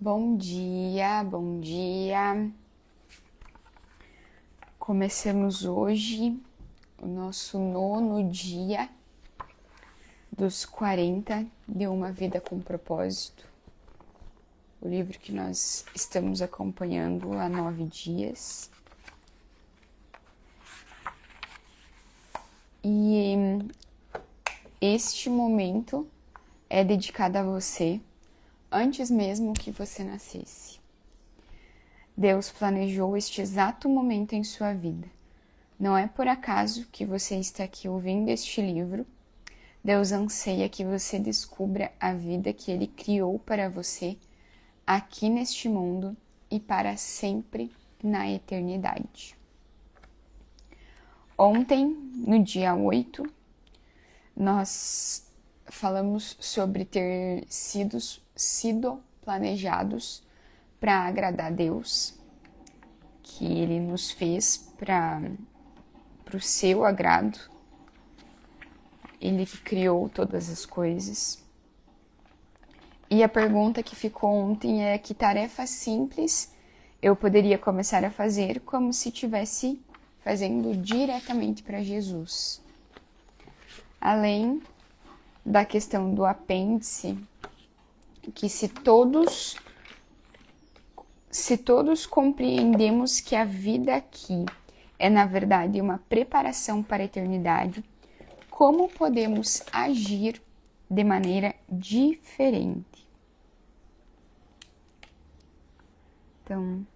Bom dia, bom dia. Começamos hoje o nosso 9º dia dos 40 de Uma Vida com Propósito. O livro que nós estamos acompanhando há 9 dias. E este momento é dedicado a você antes mesmo que você nascesse. Deus planejou este exato momento em sua vida. Não é por acaso que você está aqui ouvindo este livro. Deus anseia que você descubra a vida que Ele criou para você aqui neste mundo e para sempre na eternidade. Ontem, no dia 8, nós falamos sobre ter sido planejados para agradar a Deus, que Ele nos fez para o seu agrado. Ele que criou todas as coisas. E a pergunta que ficou ontem é: que tarefa simples eu poderia começar a fazer como se estivesse fazendo diretamente para Jesus? Além da questão do apêndice, que se todos compreendemos que a vida aqui é, na verdade, uma preparação para a eternidade, como podemos agir de maneira diferente? Então,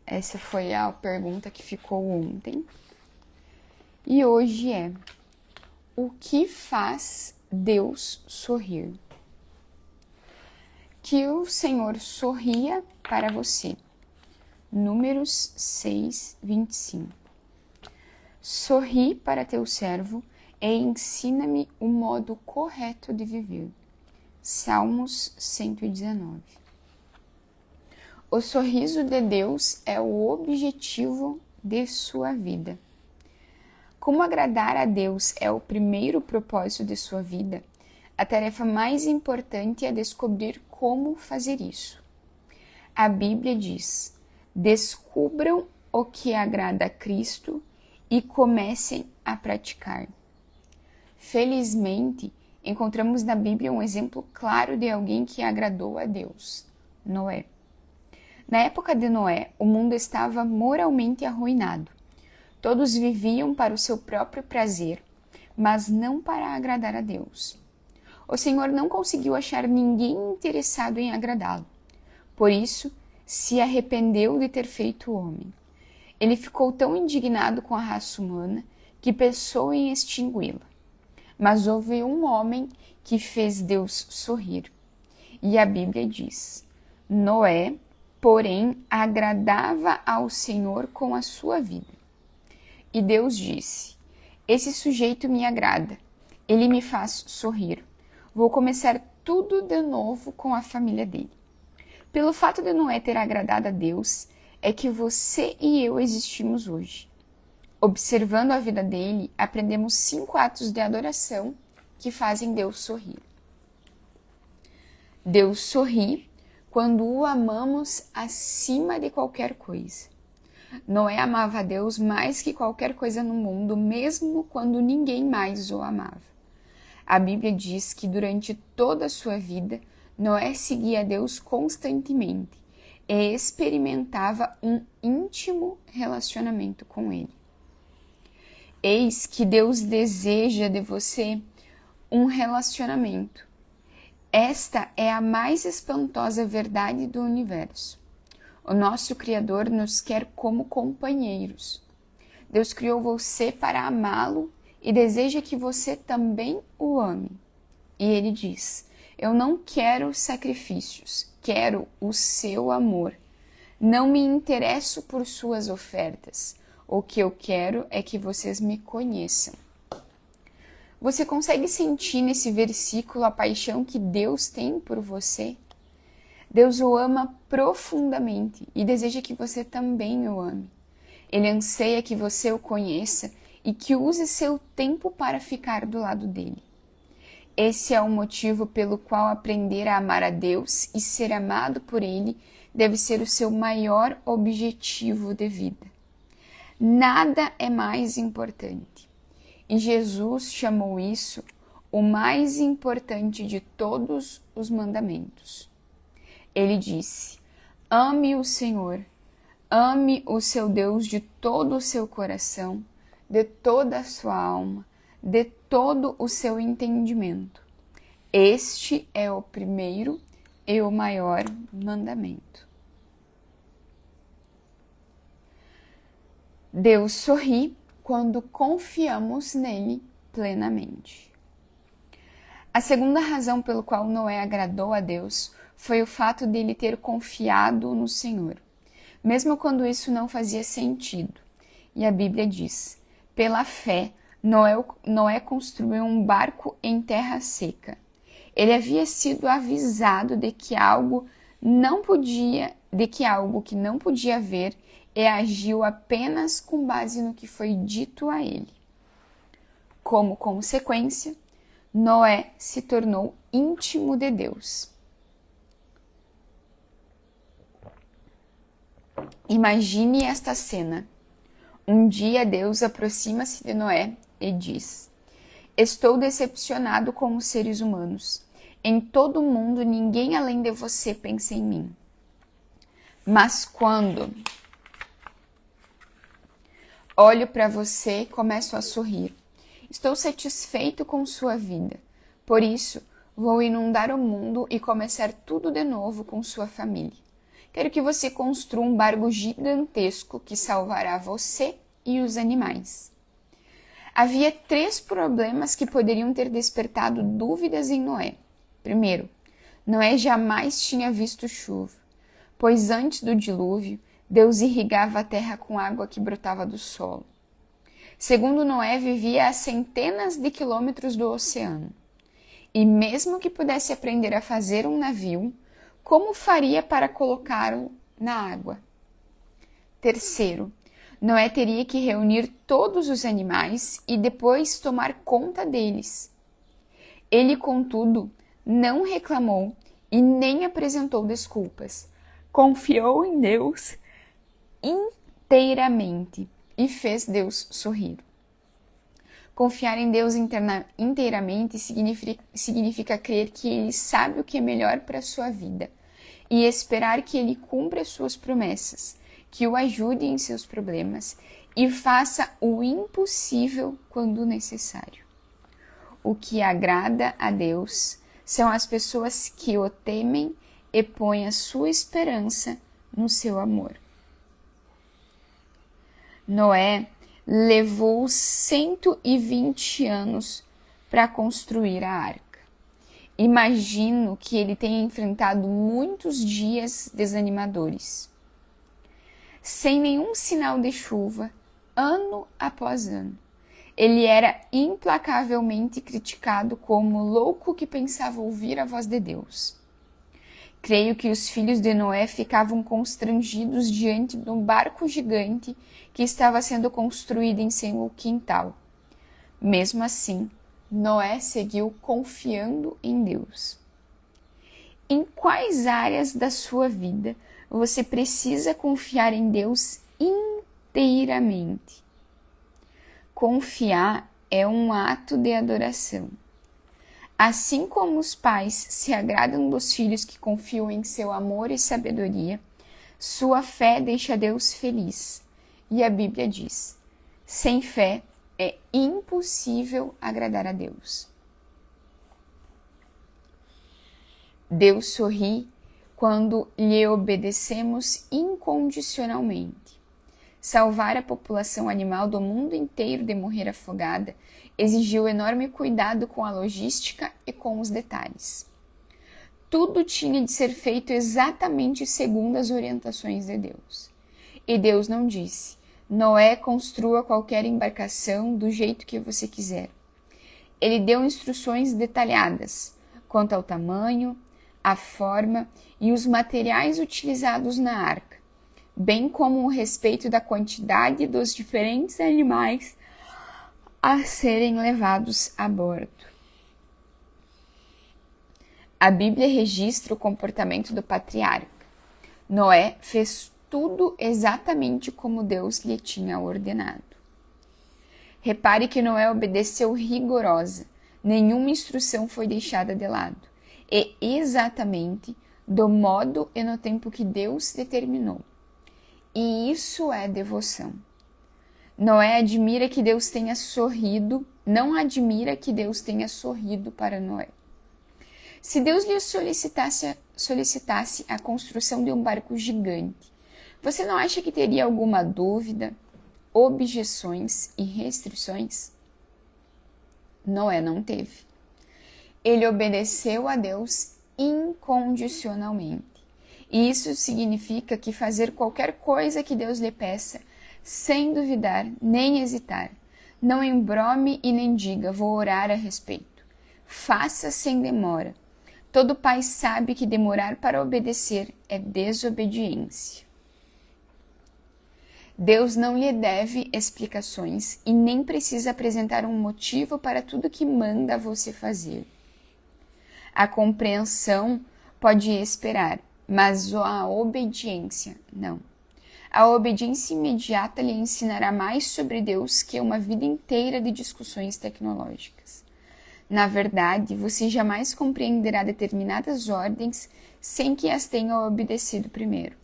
essa foi a pergunta que ficou ontem. E hoje é: o que faz Deus sorrir? Que o Senhor sorria para você. Números 6, 25. Sorri para teu servo e ensina-me o modo correto de viver. Salmos 119. O sorriso de Deus é o objetivo de sua vida. Como agradar a Deus é o primeiro propósito de sua vida, a tarefa mais importante é descobrir como fazer isso. A Bíblia diz: descubram o que agrada a Cristo e comecem a praticar. Felizmente, encontramos na Bíblia um exemplo claro de alguém que agradou a Deus: Noé. Na época de Noé, o mundo estava moralmente arruinado. Todos viviam para o seu próprio prazer, mas não para agradar a Deus. O Senhor não conseguiu achar ninguém interessado em agradá-lo. Por isso, se arrependeu de ter feito o homem. Ele ficou tão indignado com a raça humana que pensou em extingui-la. Mas houve um homem que fez Deus sorrir. E a Bíblia diz: Noé, porém, agradava ao Senhor com a sua vida. E Deus disse: esse sujeito me agrada, ele me faz sorrir. Vou começar tudo de novo com a família dele. Pelo fato de Noé ter agradado a Deus, é que você e eu existimos hoje. Observando a vida dele, aprendemos 5 atos de adoração que fazem Deus sorrir. Deus sorri quando o amamos acima de qualquer coisa. Noé amava a Deus mais que qualquer coisa no mundo, mesmo quando ninguém mais o amava. A Bíblia diz que durante toda a sua vida, Noé seguia a Deus constantemente e experimentava um íntimo relacionamento com Ele. Eis que Deus deseja de você um relacionamento. Esta é a mais espantosa verdade do universo. O nosso Criador nos quer como companheiros. Deus criou você para amá-lo e deseja que você também o ame. E Ele diz: eu não quero sacrifícios, quero o seu amor. Não me interesso por suas ofertas. O que eu quero é que vocês me conheçam. Você consegue sentir nesse versículo a paixão que Deus tem por você? Deus o ama profundamente e deseja que você também o ame. Ele anseia que você o conheça e que use seu tempo para ficar do lado dele. Esse é o motivo pelo qual aprender a amar a Deus e ser amado por Ele deve ser o seu maior objetivo de vida. Nada é mais importante. E Jesus chamou isso o mais importante de todos os mandamentos. Ele disse: ame o Senhor, ame o seu Deus de todo o seu coração, de toda a sua alma, de todo o seu entendimento. Este é o primeiro e o maior mandamento. Deus sorri quando confiamos nele plenamente. A segunda razão pelo qual Noé agradou a Deus foi o fato de ele ter confiado no Senhor, mesmo quando isso não fazia sentido. E a Bíblia diz: pela fé, Noé construiu um barco em terra seca. Ele havia sido avisado de que algo que não podia ver, e agiu apenas com base no que foi dito a ele. Como consequência, Noé se tornou íntimo de Deus. Imagine esta cena. Um dia Deus aproxima-se de Noé e diz: estou decepcionado com os seres humanos. Em todo o mundo ninguém além de você pensa em mim. Mas quando olho para você e começo a sorrir, estou satisfeito com sua vida. Por isso, vou inundar o mundo e começar tudo de novo com sua família. Quero que você construa um barco gigantesco que salvará você e os animais. Havia 3 problemas que poderiam ter despertado dúvidas em Noé. Primeiro, Noé jamais tinha visto chuva, pois antes do dilúvio, Deus irrigava a terra com água que brotava do solo. Segundo, Noé vivia a centenas de quilômetros do oceano. E mesmo que pudesse aprender a fazer um navio, como faria para colocá-lo na água? Terceiro, Noé teria que reunir todos os animais e depois tomar conta deles. Ele, contudo, não reclamou e nem apresentou desculpas. Confiou em Deus inteiramente e fez Deus sorrir. Confiar em Deus inteiramente significa crer que Ele sabe o que é melhor para a sua vida e esperar que Ele cumpra as suas promessas, que o ajude em seus problemas e faça o impossível quando necessário. O que agrada a Deus são as pessoas que o temem e põem a sua esperança no seu amor. Noé levou 120 anos para construir a arca. Imagino que ele tenha enfrentado muitos dias desanimadores. Sem nenhum sinal de chuva, ano após ano. Ele era implacavelmente criticado como louco que pensava ouvir a voz de Deus. Creio que os filhos de Noé ficavam constrangidos diante de um barco gigante que estava sendo construído em seu quintal. Mesmo assim, Noé seguiu confiando em Deus. Em quais áreas da sua vida você precisa confiar em Deus inteiramente? Confiar é um ato de adoração. Assim como os pais se agradam dos filhos que confiam em seu amor e sabedoria, sua fé deixa Deus feliz. E a Bíblia diz: sem fé é impossível agradar a Deus. Deus sorri quando lhe obedecemos incondicionalmente. Salvar a população animal do mundo inteiro de morrer afogada exigiu enorme cuidado com a logística e com os detalhes. Tudo tinha de ser feito exatamente segundo as orientações de Deus. E Deus não disse: Noé, construa qualquer embarcação do jeito que você quiser. Ele deu instruções detalhadas quanto ao tamanho, a forma e os materiais utilizados na arca, bem como o respeito da quantidade dos diferentes animais a serem levados a bordo. A Bíblia registra o comportamento do patriarca. Noé fez tudo exatamente como Deus lhe tinha ordenado. Repare que Noé obedeceu rigorosa, nenhuma instrução foi deixada de lado, e exatamente do modo e no tempo que Deus determinou. E isso é devoção. Noé admira que Deus tenha sorrido, não admira que Deus tenha sorrido para Noé. Se Deus lhe solicitasse a construção de um barco gigante, você não acha que teria alguma dúvida, objeções e restrições? Noé não teve. Ele obedeceu a Deus incondicionalmente. E isso significa que fazer qualquer coisa que Deus lhe peça, sem duvidar nem hesitar. Não embrome e nem diga, vou orar a respeito. Faça sem demora. Todo pai sabe que demorar para obedecer é desobediência. Deus não lhe deve explicações e nem precisa apresentar um motivo para tudo que manda você fazer. A compreensão pode esperar, mas a obediência não. A obediência imediata lhe ensinará mais sobre Deus que uma vida inteira de discussões tecnológicas. Na verdade, você jamais compreenderá determinadas ordens sem que as tenha obedecido primeiro.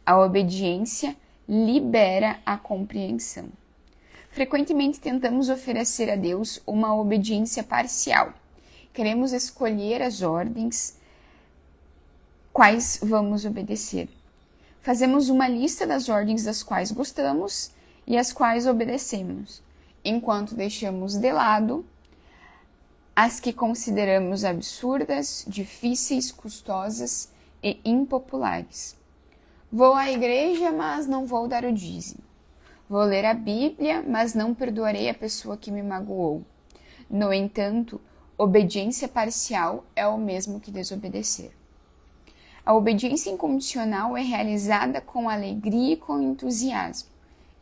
A obediência libera a compreensão. Frequentemente tentamos oferecer a Deus uma obediência parcial. Queremos escolher as ordens quais vamos obedecer. Fazemos uma lista das ordens das quais gostamos e as quais obedecemos, enquanto deixamos de lado as que consideramos absurdas, difíceis, custosas e impopulares. Vou à igreja, mas não vou dar o dízimo. Vou ler a Bíblia, mas não perdoarei a pessoa que me magoou. No entanto, obediência parcial é o mesmo que desobedecer. A obediência incondicional é realizada com alegria e com entusiasmo.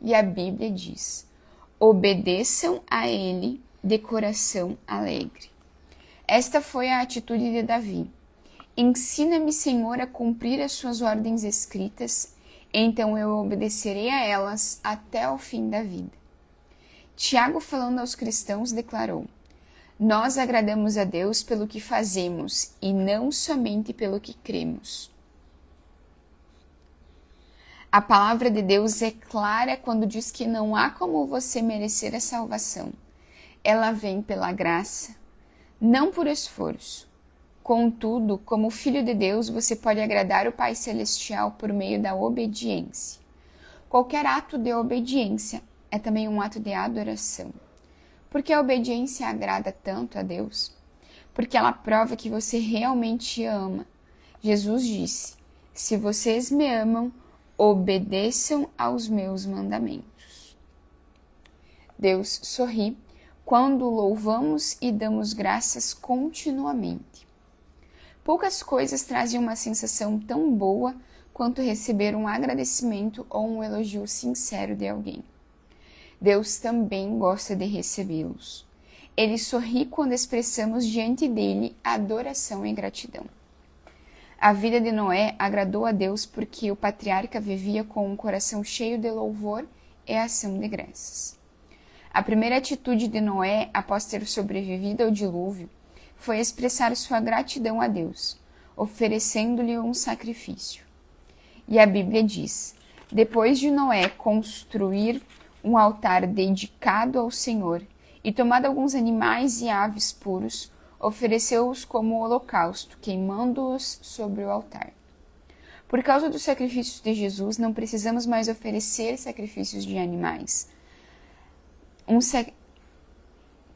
E a Bíblia diz: obedeçam a Ele de coração alegre. Esta foi a atitude de Davi. Ensina-me, Senhor, a cumprir as suas ordens escritas, então eu obedecerei a elas até o fim da vida. Tiago, falando aos cristãos, declarou: nós agradamos a Deus pelo que fazemos e não somente pelo que cremos. A palavra de Deus é clara quando diz que não há como você merecer a salvação. Ela vem pela graça, não por esforço. Contudo, como filho de Deus, você pode agradar o Pai Celestial por meio da obediência. Qualquer ato de obediência é também um ato de adoração. Por que a obediência agrada tanto a Deus? Porque ela prova que você realmente ama. Jesus disse: se vocês me amam, obedeçam aos meus mandamentos. Deus sorri quando louvamos e damos graças continuamente. Poucas coisas trazem uma sensação tão boa quanto receber um agradecimento ou um elogio sincero de alguém. Deus também gosta de recebê-los. Ele sorri quando expressamos diante dele adoração e gratidão. A vida de Noé agradou a Deus porque o patriarca vivia com um coração cheio de louvor e ação de graças. A primeira atitude de Noé, após ter sobrevivido ao dilúvio, foi expressar sua gratidão a Deus, oferecendo-lhe um sacrifício. E a Bíblia diz: depois de Noé construir um altar dedicado ao Senhor e tomado alguns animais e aves puros, ofereceu-os como holocausto, queimando-os sobre o altar. Por causa dos sacrifícios de Jesus, não precisamos mais oferecer sacrifícios de animais,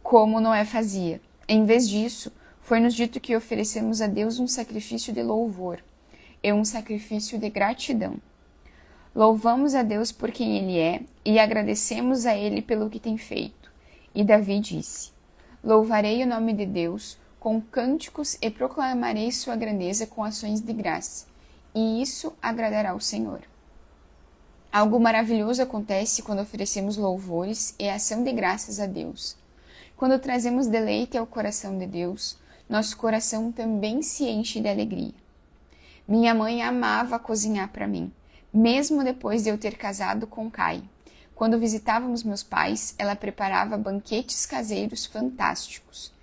como Noé fazia. Em vez disso, foi-nos dito que oferecemos a Deus um sacrifício de louvor e um sacrifício de gratidão. Louvamos a Deus por quem Ele é e agradecemos a Ele pelo que tem feito. E Davi disse: louvarei o nome de Deus com cânticos e proclamarei sua grandeza com ações de graça, e isso agradará ao Senhor. Algo maravilhoso acontece quando oferecemos louvores e ação de graças a Deus. Quando trazemos deleite ao coração de Deus, nosso coração também se enche de alegria. Minha mãe amava cozinhar para mim, mesmo depois de eu ter casado com Caio. Quando visitávamos meus pais, ela preparava banquetes caseiros fantásticos.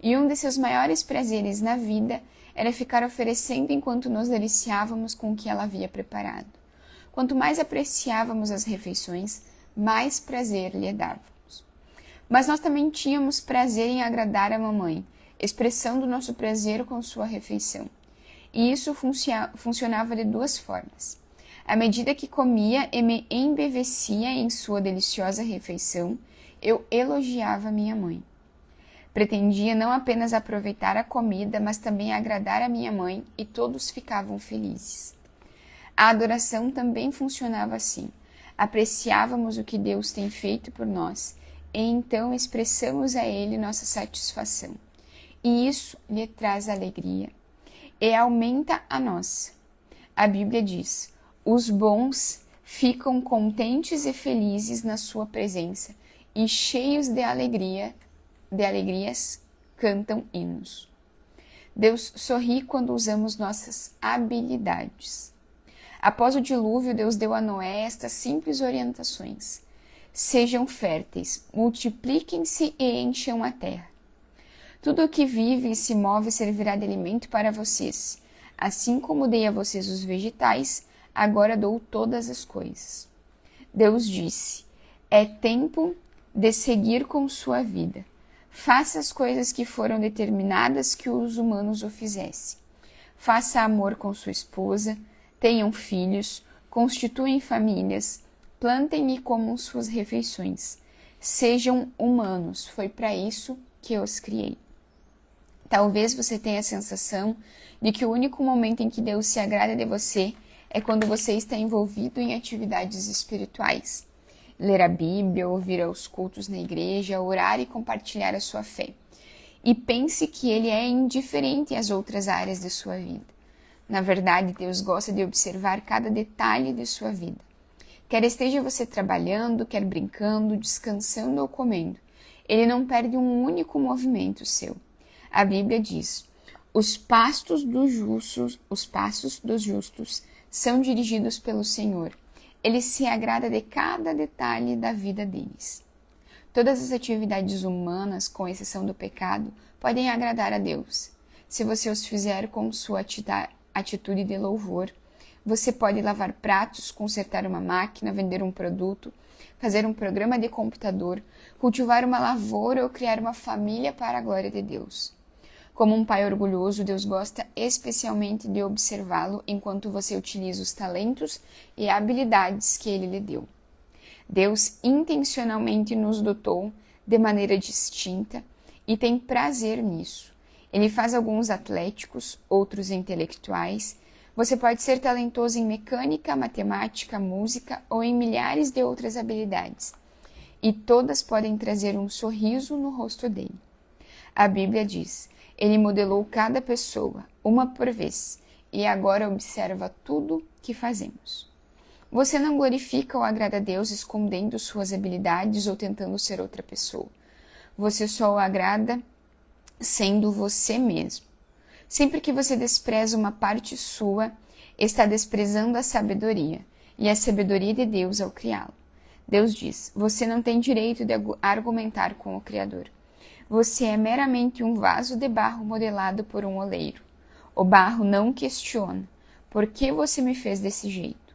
E um de seus maiores prazeres na vida era ficar oferecendo enquanto nos deliciávamos com o que ela havia preparado. Quanto mais apreciávamos as refeições, mais prazer lhe dávamos. Mas nós também tínhamos prazer em agradar a mamãe, expressando nosso prazer com sua refeição. E isso funcionava de duas formas. À medida que comia e me embevecia em sua deliciosa refeição, eu elogiava minha mãe. Pretendia não apenas aproveitar a comida, mas também agradar a minha mãe, e todos ficavam felizes. A adoração também funcionava assim. Apreciávamos o que Deus tem feito por nós, e então expressamos a Ele nossa satisfação. E isso lhe traz alegria, e aumenta a nossa. A Bíblia diz: os bons ficam contentes e felizes na sua presença, e cheios de alegrias cantam hinos. Deus sorri quando usamos nossas habilidades. Após o dilúvio, Deus deu a Noé estas simples orientações: sejam férteis, multipliquem-se e encham a terra. Tudo o que vive e se move servirá de alimento para vocês. Assim como dei a vocês os vegetais, agora dou todas as coisas. Deus disse: é tempo de seguir com sua vida. Faça as coisas que foram determinadas que os humanos o fizessem. Faça amor com sua esposa, tenham filhos, constituem famílias, plantem e comam suas refeições. Sejam humanos, foi para isso que eu os criei. Talvez você tenha a sensação de que o único momento em que Deus se agrada de você é quando você está envolvido em atividades espirituais. Ler a Bíblia, ouvir aos cultos na igreja, orar e compartilhar a sua fé. E pense que Ele é indiferente às outras áreas de sua vida. Na verdade, Deus gosta de observar cada detalhe de sua vida. Quer esteja você trabalhando, quer brincando, descansando ou comendo, Ele não perde um único movimento seu. A Bíblia diz: os passos dos justos são dirigidos pelo Senhor. Ele se agrada de cada detalhe da vida deles. Todas as atividades humanas, com exceção do pecado, podem agradar a Deus. Se você os fizer com sua atitude de louvor, você pode lavar pratos, consertar uma máquina, vender um produto, fazer um programa de computador, cultivar uma lavoura ou criar uma família para a glória de Deus. Como um pai orgulhoso, Deus gosta especialmente de observá-lo enquanto você utiliza os talentos e habilidades que Ele lhe deu. Deus intencionalmente nos dotou de maneira distinta e tem prazer nisso. Ele faz alguns atléticos, outros intelectuais. Você pode ser talentoso em mecânica, matemática, música ou em milhares de outras habilidades. E todas podem trazer um sorriso no rosto dele. A Bíblia diz: Ele modelou cada pessoa, uma por vez, e agora observa tudo que fazemos. Você não glorifica ou agrada a Deus escondendo suas habilidades ou tentando ser outra pessoa. Você só o agrada sendo você mesmo. Sempre que você despreza uma parte sua, está desprezando a sabedoria, e a sabedoria de Deus ao criá-lo. Deus diz: você não tem direito de argumentar com o Criador. Você é meramente um vaso de barro modelado por um oleiro. O barro não questiona: por que você me fez desse jeito?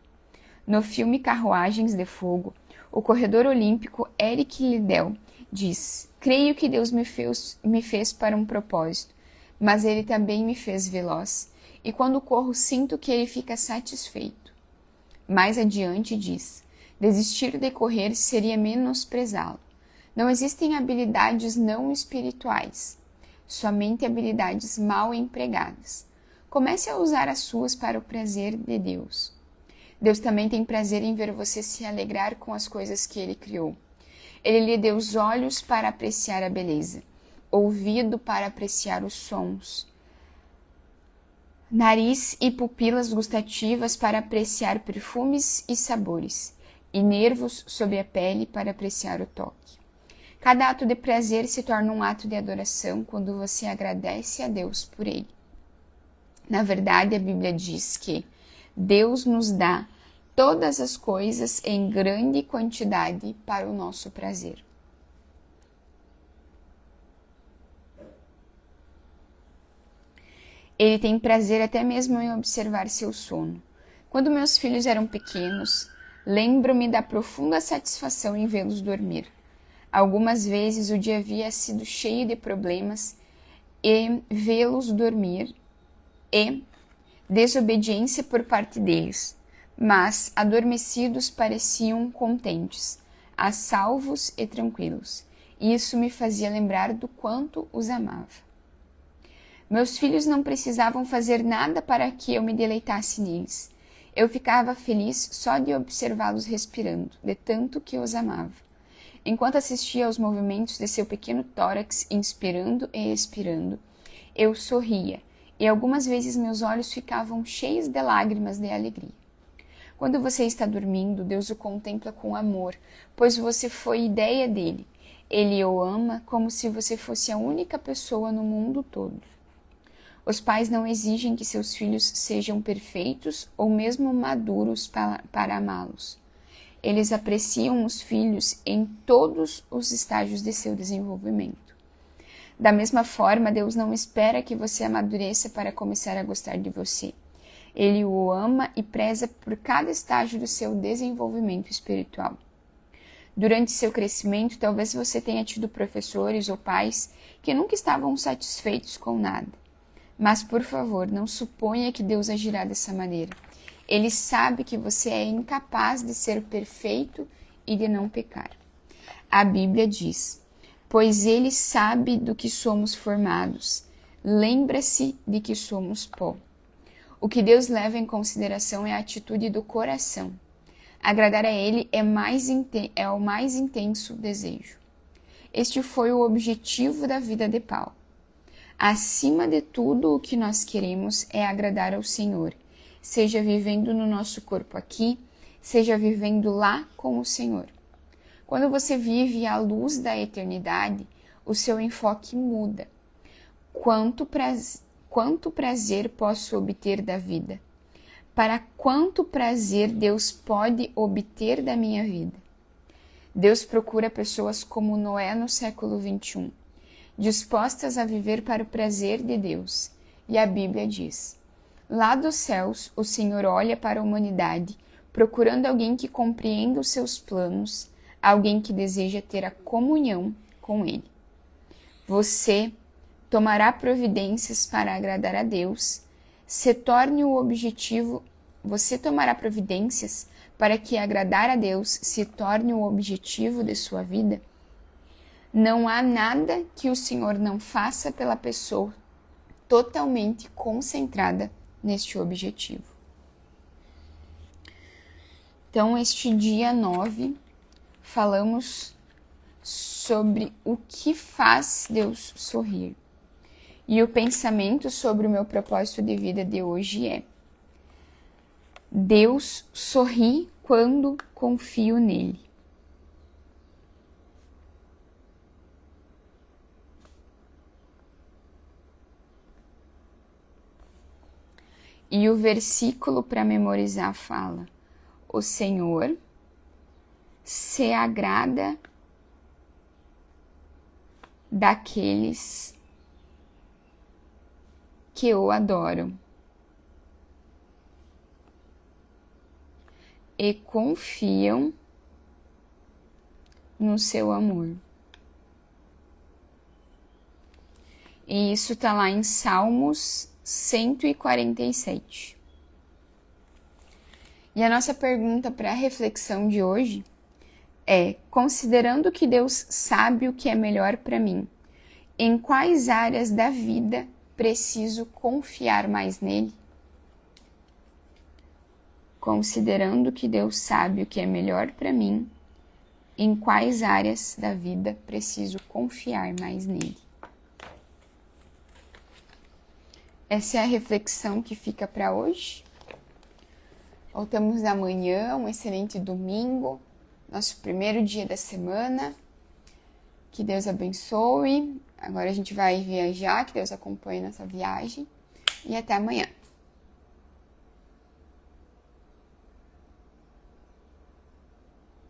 No filme Carruagens de Fogo, o corredor olímpico Eric Liddell diz: creio que Deus me fez para um propósito, mas Ele também me fez veloz, e quando corro sinto que Ele fica satisfeito. Mais adiante diz: desistir de correr seria menosprezá-lo. Não existem habilidades não espirituais, somente habilidades mal empregadas. Comece a usar as suas para o prazer de Deus. Deus também tem prazer em ver você se alegrar com as coisas que Ele criou. Ele lhe deu os olhos para apreciar a beleza, ouvido para apreciar os sons, nariz e pupilas gustativas para apreciar perfumes e sabores, e nervos sob a pele para apreciar o toque. Cada ato de prazer se torna um ato de adoração quando você agradece a Deus por ele. Na verdade, a Bíblia diz que Deus nos dá todas as coisas em grande quantidade para o nosso prazer. Ele tem prazer até mesmo em observar seu sono. Quando meus filhos eram pequenos, lembro-me da profunda satisfação em vê-los dormir. Algumas vezes o dia havia sido cheio de problemas e vê-los dormir e desobediência por parte deles, mas adormecidos pareciam contentes, a salvos e tranquilos, e isso me fazia lembrar do quanto os amava. Meus filhos não precisavam fazer nada para que eu me deleitasse neles. Eu ficava feliz só de observá-los respirando, de tanto que os amava. Enquanto assistia aos movimentos de seu pequeno tórax, inspirando e expirando, eu sorria, e algumas vezes meus olhos ficavam cheios de lágrimas de alegria. Quando você está dormindo, Deus o contempla com amor, pois você foi ideia dele. Ele o ama como se você fosse a única pessoa no mundo todo. Os pais não exigem que seus filhos sejam perfeitos ou mesmo maduros para amá-los. Eles apreciam os filhos em todos os estágios de seu desenvolvimento. Da mesma forma, Deus não espera que você amadureça para começar a gostar de você. Ele o ama e preza por cada estágio do seu desenvolvimento espiritual. Durante seu crescimento, talvez você tenha tido professores ou pais que nunca estavam satisfeitos com nada. Mas, por favor, não suponha que Deus agirá dessa maneira. Ele sabe que você é incapaz de ser perfeito e de não pecar. A Bíblia diz: pois ele sabe do que somos formados. Lembra-se de que somos pó. O que Deus leva em consideração é a atitude do coração. Agradar a ele é o mais intenso desejo. Este foi o objetivo da vida de Paulo. Acima de tudo, o que nós queremos é agradar ao Senhor, seja vivendo no nosso corpo aqui, seja vivendo lá com o Senhor. Quando você vive à luz da eternidade, o seu enfoque muda. Quanto prazer posso obter da vida? Para quanto prazer Deus pode obter da minha vida? Deus procura pessoas como Noé no século 21. Dispostas a viver para o prazer de Deus. E a Bíblia diz: lá dos céus, o Senhor olha para a humanidade, procurando alguém que compreenda os seus planos, alguém que deseja ter a comunhão com Ele. Você tomará providências para agradar a Deus, você tomará providências para que agradar a Deus se torne o objetivo de sua vida? Não há nada que o Senhor não faça pela pessoa totalmente concentrada neste objetivo. Então, este dia 9, falamos sobre o que faz Deus sorrir. E o pensamento sobre o meu propósito de vida de hoje é: Deus sorri quando confio nele. E o versículo para memorizar fala: o Senhor se agrada daqueles que o adoram e confiam no seu amor. E isso está lá em Salmos 147. E a nossa pergunta para a reflexão de hoje é: considerando que Deus sabe o que é melhor para mim, em quais áreas da vida preciso confiar mais nele? Considerando que Deus sabe o que é melhor para mim, em quais áreas da vida preciso confiar mais nele? Essa é a reflexão que fica para hoje. Voltamos amanhã, um excelente domingo, nosso primeiro dia da semana. Que Deus abençoe. Agora a gente vai viajar, que Deus acompanhe nessa viagem. E até amanhã.